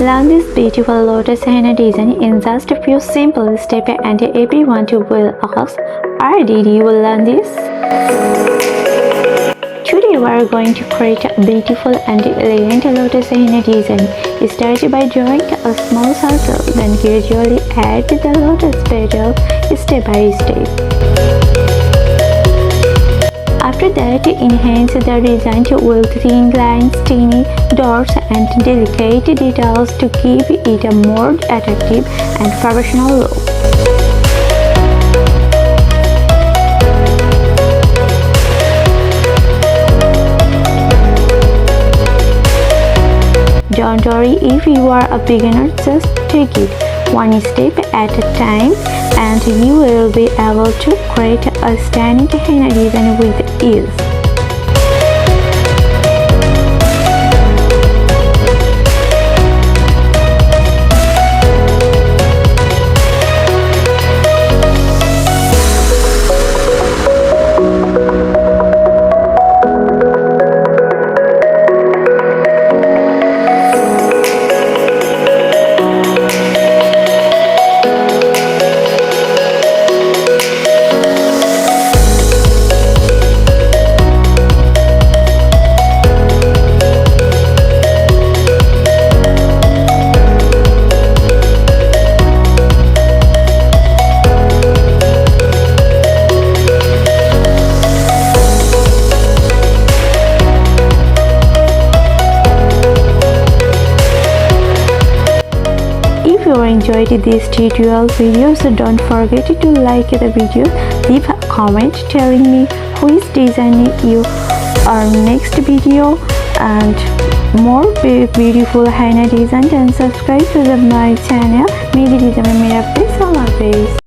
Learn this beautiful lotus henna design in just a few simple steps, and everyone will ask, "Where did you learn this?" Today we are going to create a beautiful and elegant lotus henna design. Start by drawing a small circle, then gradually add the lotus petal step by step. After that, enhance the design with thin lines, tiny dots, and delicate details to give it a more attractive and professional look. Don't worry if you are a beginner, just take it one step at a time and you will be able to create a stunning henna design with ease. If you enjoyed this tutorial video, so don't forget to like the video, leave a comment telling me which design you our next video and more beautiful henna design, and subscribe to my channel Mehndi Design.